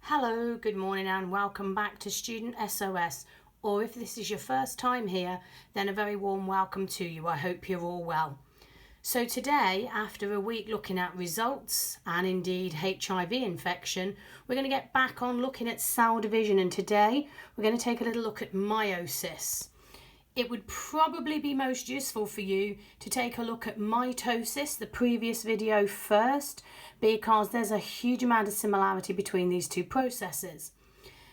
Hello, good morning and welcome back to StudentSOS, or if this is your first time here, then a very warm welcome to you. I hope you're all well. So today, after a week looking at results and indeed HIV infection, we're going to get back on looking at cell division, and today we're going to take a little look at meiosis. It would probably be most useful for you to take a look at mitosis, the previous video, first, because there's a huge amount of similarity between these two processes.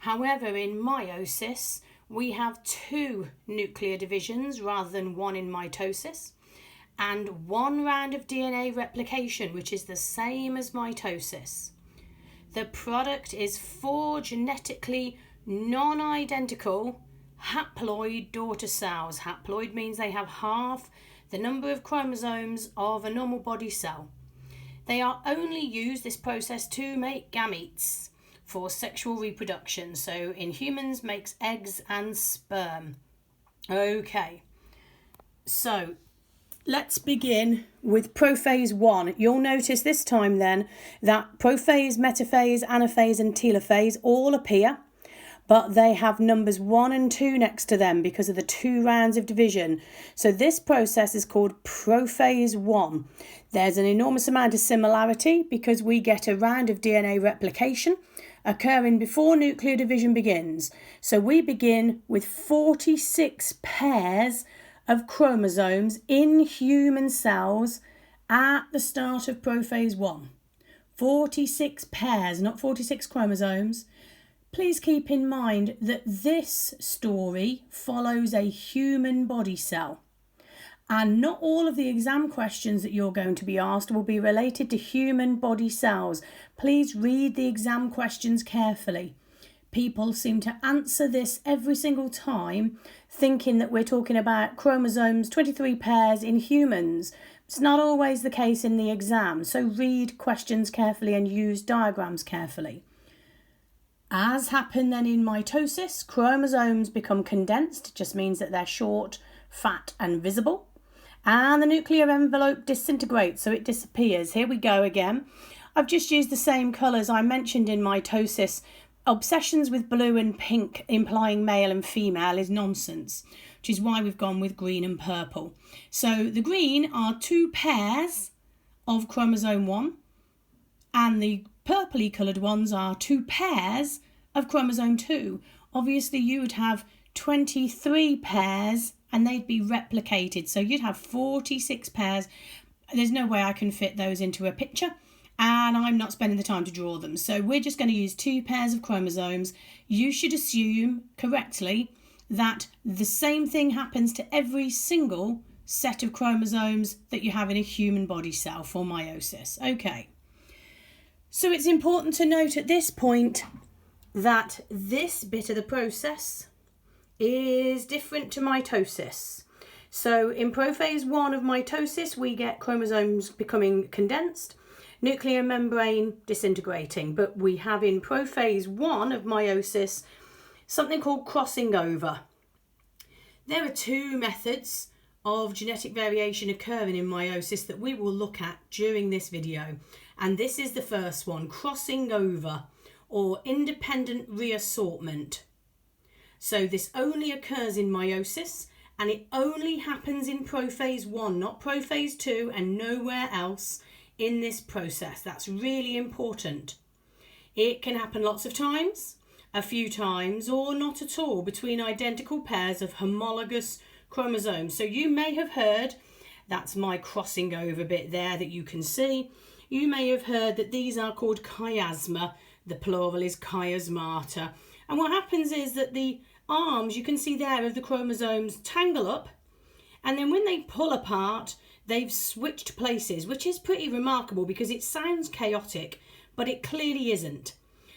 However, in meiosis, we have two nuclear divisions rather than one in mitosis, and one round of DNA replication, which is the same as mitosis. The product is four genetically non-identical haploid daughter cells. Haploid means they have half the number of chromosomes of a normal body cell. They are only used, this process, to make gametes for sexual reproduction. So in humans makes eggs and sperm. Okay, so let's begin with prophase one. You'll notice this time then that prophase, metaphase, anaphase and telophase all appear, but they have numbers 1 and 2 next to them because of the two rounds of division. So this process is called prophase 1. There's an enormous amount of similarity because we get a round of DNA replication occurring before nuclear division begins. So we begin with 46 pairs of chromosomes in human cells at the start of prophase 1. 46 pairs, not 46 chromosomes. Please keep in mind that this story follows a human body cell, and not all of the exam questions that you're going to be asked will be related to human body cells. Please read the exam questions carefully. People seem to answer this every single time thinking that we're talking about chromosomes, 23 pairs in humans. It's not always the case in the exam, so read questions carefully and use diagrams carefully. As happened then in mitosis, chromosomes become condensed, just means that they're short, fat and visible. And the nuclear envelope disintegrates, so it disappears. Here we go again. I've just used the same colours I mentioned in mitosis. Obsessions with blue and pink implying male and female is nonsense, which is why we've gone with green and purple. So the green are two pairs of chromosome 1, and the purpley coloured ones are two pairs of chromosome 2. Obviously you would have 23 pairs and they'd be replicated, so you'd have 46 pairs. There's no way I can fit those into a picture, and I'm not spending the time to draw them, so we're just going to use two pairs of chromosomes. You should assume correctly that the same thing happens to every single set of chromosomes that you have in a human body cell for meiosis. Okay. So it's important to note at this point that this bit of the process is different to mitosis. So in prophase 1 of mitosis, we get chromosomes becoming condensed, nuclear membrane disintegrating. But we have in prophase 1 of meiosis something called crossing over. There are two methods of genetic variation occurring in meiosis that we will look at during this video. And this is the first one, crossing over or independent reassortment. So this only occurs in meiosis, and it only happens in prophase 1, not prophase 2, and nowhere else in this process. That's really important. It can happen lots of times, a few times, or not at all between identical pairs of homologous chromosomes. So you may have heard, that's my crossing over bit there that you can see. You may have heard that these are called chiasma. The plural is chiasmata. And what happens is that the arms, you can see there, of the chromosomes tangle up. And then when they pull apart, they've switched places, which is pretty remarkable because it sounds chaotic, but it clearly isn't.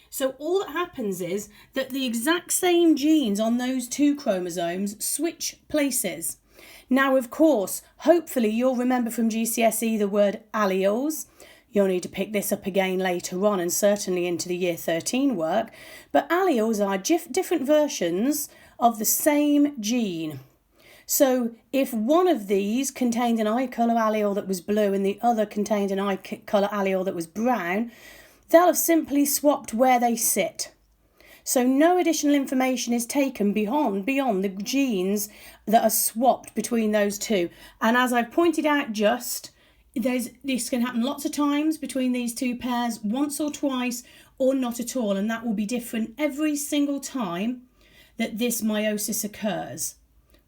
So all that happens is that the exact same genes on those two chromosomes switch places. Now, of course, hopefully you'll remember from GCSE the word alleles. You'll need to pick this up again later on and certainly into the year 13 work. But alleles are different versions of the same gene. So if one of these contained an eye colour allele that was blue and the other contained an eye colour allele that was brown, they'll have simply swapped where they sit. So no additional information is taken beyond the genes that are swapped between those two. And as I've pointed out this can happen lots of times between these two pairs, once or twice, or not at all. And that will be different every single time that this meiosis occurs,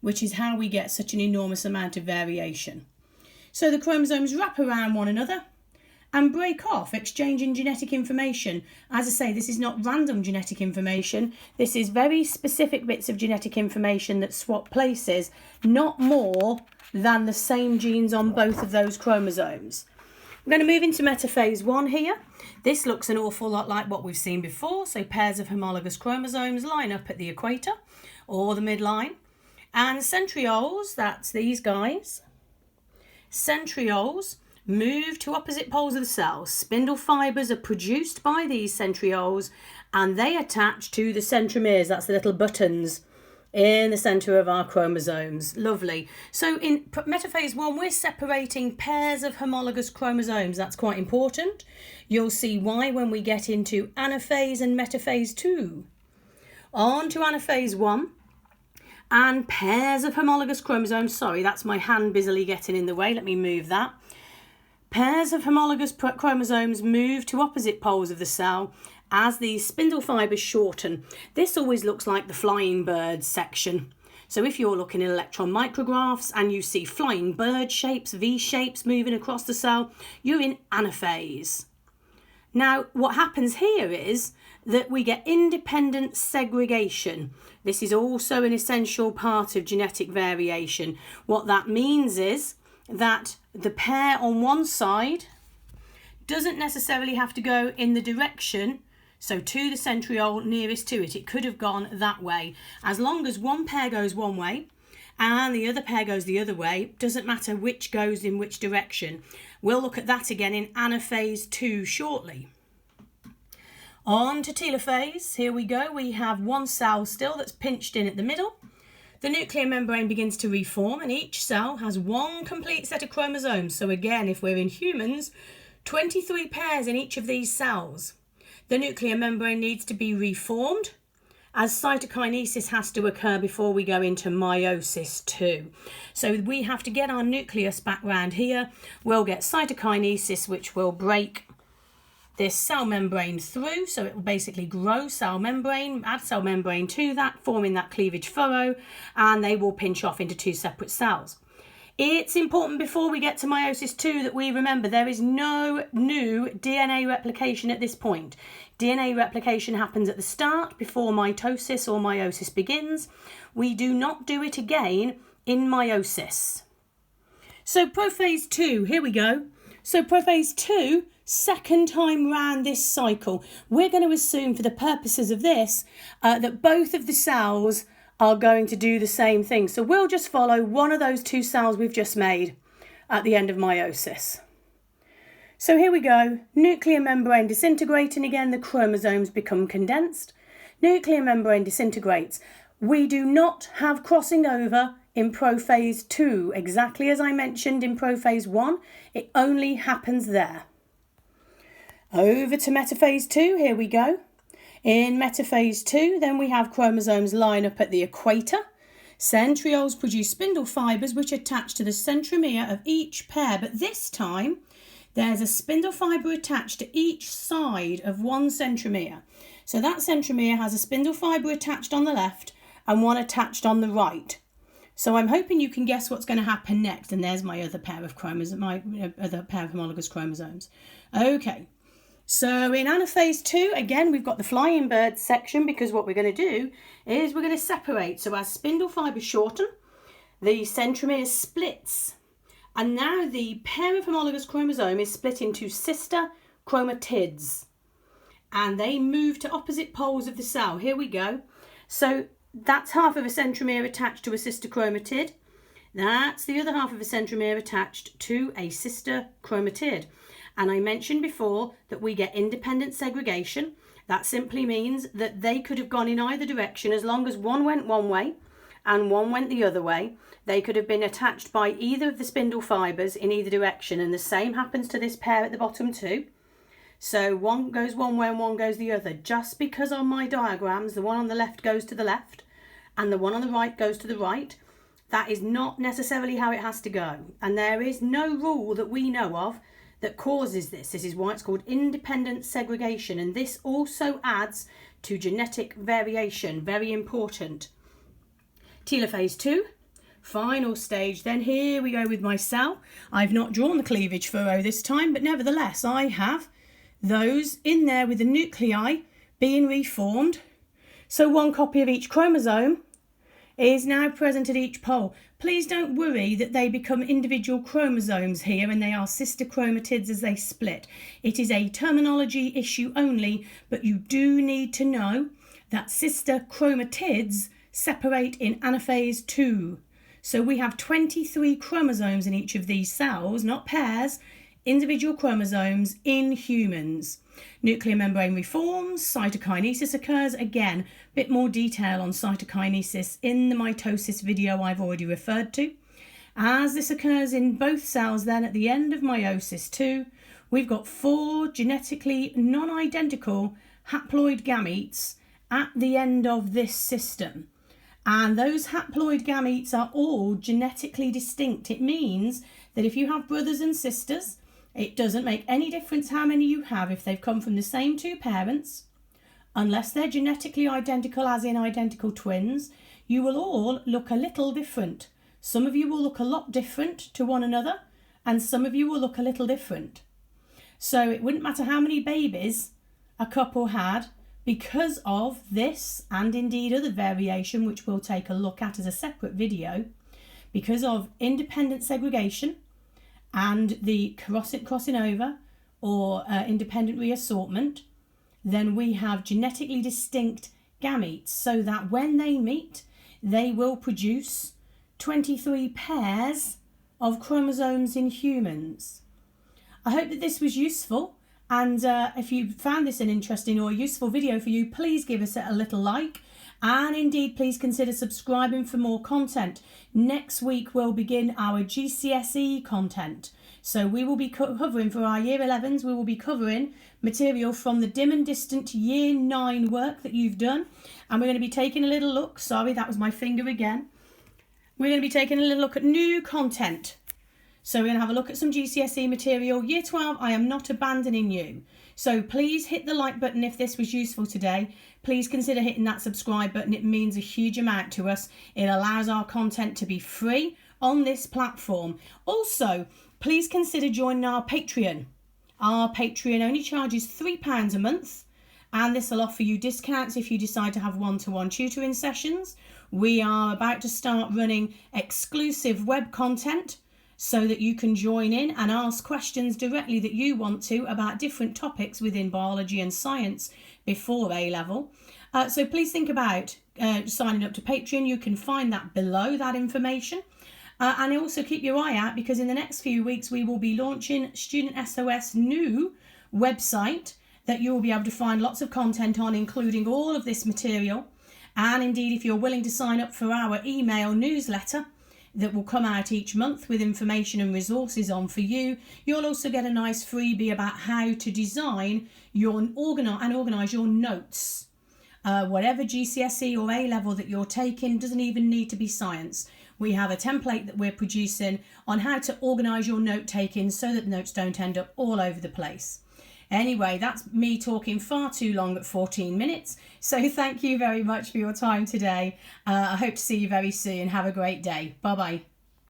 which is how we get such an enormous amount of variation. So the chromosomes wrap around one another and break off, exchanging genetic information. As I say, this is not random genetic information. This is very specific bits of genetic information that swap places, not more than the same genes on both of those chromosomes. I'm going to move into Metaphase One here. This looks an awful lot like what we've seen before. So pairs of homologous chromosomes line up at the equator or the midline. And centrioles, that's these guys, centrioles move to opposite poles of the cell. Spindle fibres are produced by these centrioles and they attach to the centromeres, that's the little buttons in the centre of our chromosomes. Lovely. So in Metaphase One, we're separating pairs of homologous chromosomes. That's quite important. You'll see why when we get into Anaphase and Metaphase Two. On to Anaphase One. And pairs of homologous chromosomes, sorry, that's my hand busily getting in the way, let me move that. Pairs of homologous chromosomes move to opposite poles of the cell as these spindle fibres shorten. This always looks like the flying bird section. So if you're looking at electron micrographs and you see flying bird shapes, V shapes moving across the cell, you're in anaphase. Now, what happens here is that we get independent segregation. This is also an essential part of genetic variation. What that means is that the pair on one side doesn't necessarily have to go in the direction, so to the centriole nearest to it. It could have gone that way. As long as one pair goes one way and the other pair goes the other way, doesn't matter which goes in which direction. We'll look at that again in Anaphase Two shortly. On to telophase. Here we go. We have one cell still that's pinched in at the middle. The nuclear membrane begins to reform and each cell has one complete set of chromosomes. So again, if we're in humans, 23 pairs in each of these cells. The nuclear membrane needs to be reformed as cytokinesis has to occur before we go into meiosis 2. So we have to get our nucleus back round here. We'll get cytokinesis, which will break this cell membrane through, so it will basically grow cell membrane, add cell membrane to that, forming that cleavage furrow, and they will pinch off into two separate cells. It's important before we get to meiosis 2 that we remember there is no new DNA replication at this point. DNA replication happens at the start before mitosis or meiosis begins. We do not do it again in meiosis. So prophase 2, here we go. So prophase 2, second time round this cycle, we're going to assume for the purposes of this that both of the cells are going to do the same thing. So we'll just follow one of those two cells we've just made at the end of meiosis. So here we go, nuclear membrane disintegrating again, the chromosomes become condensed. Nuclear membrane disintegrates. We do not have crossing over in prophase 2, exactly as I mentioned in prophase 1, it only happens there. Over to metaphase 2, here we go. In metaphase 2, then we have chromosomes line up at the equator. Centrioles produce spindle fibres which attach to the centromere of each pair, but this time there's a spindle fibre attached to each side of one centromere. So that centromere has a spindle fibre attached on the left and one attached on the right. So I'm hoping you can guess what's going to happen next. And there's my other pair of chromosomes, my other pair of homologous chromosomes. Okay, so in Anaphase 2, again, we've got the flying bird section because what we're going to do is we're going to separate. So as spindle fibres shorten, the centromere splits. And now the pair of homologous chromosome is split into sister chromatids. And they move to opposite poles of the cell. Here we go. So that's half of a centromere attached to a sister chromatid. That's the other half of a centromere attached to a sister chromatid. And I mentioned before that we get independent segregation. That simply means that they could have gone in either direction as long as one went one way and one went the other way. They could have been attached by either of the spindle fibres in either direction, and the same happens to this pair at the bottom too. So one goes one way and one goes the other. Just because on my diagrams, the one on the left goes to the left and the one on the right goes to the right, that is not necessarily how it has to go. And there is no rule that we know of that causes this. This is why it's called independent segregation. And this also adds to genetic variation. Very important. Telophase 2. Final stage. Then here we go with my cell. I've not drawn the cleavage furrow this time, but nevertheless I have those in there with the nuclei being reformed. So one copy of each chromosome is now present at each pole. Please don't worry that they become individual chromosomes here and they are sister chromatids as they split. It is a terminology issue only, but you do need to know that sister chromatids separate in Anaphase Two. So we have 23 chromosomes in each of these cells, not pairs, individual chromosomes in humans. Nuclear membrane reforms, cytokinesis occurs. Again, a bit more detail on cytokinesis in the mitosis video I've already referred to. As this occurs in both cells, then at the end of meiosis 2, we've got 4 genetically non-identical haploid gametes at the end of this system. And those haploid gametes are all genetically distinct. It means that if you have brothers and sisters, it doesn't make any difference how many you have if they've come from the same 2 parents. Unless they're genetically identical, as in identical twins, you will all look a little different. Some of you will look a lot different to one another, and some of you will look a little different. So it wouldn't matter how many babies a couple had, because of this and indeed other variation, which we'll take a look at as a separate video, because of independent segregation and the crossing over or independent reassortment, then we have genetically distinct gametes, so that when they meet, they will produce 23 pairs of chromosomes in humans. I hope that this was useful. And if you found this an interesting or useful video for you, please give us a little like. And indeed, please consider subscribing for more content. Next week, we'll begin our GCSE content. So we will be covering, for our Year 11s, we will be covering material from the dim and distant Year 9 work that you've done. And we're going to be taking a little look. Sorry, that was my finger again. We're going to be taking a little look at new content. So we're going to have a look at some GCSE material. Year 12, I am not abandoning you. So please hit the like button if this was useful today. Please consider hitting that subscribe button. It means a huge amount to us. It allows our content to be free on this platform. Also, please consider joining our Patreon. Our Patreon only charges £3 a month, and this will offer you discounts if you decide to have one-to-one tutoring sessions. We are about to start running exclusive web content so that you can join in and ask questions directly that you want to about different topics within biology and science before A Level. So please think about signing up to Patreon. You can find that below, that information. And also keep your eye out, because in the next few weeks we will be launching StudentSOS new website that you will be able to find lots of content on, including all of this material. And indeed, if you're willing to sign up for our email newsletter that will come out each month with information and resources on for you, you'll also get a nice freebie about how to design and organise your notes. Whatever GCSE or A Level that you're taking, doesn't even need to be science. We have a template that we're producing on how to organise your note taking so that notes don't end up all over the place. Anyway, that's me talking far too long at 14 minutes. So thank you very much for your time today. I hope to see you very soon. Have a great day. Bye-bye.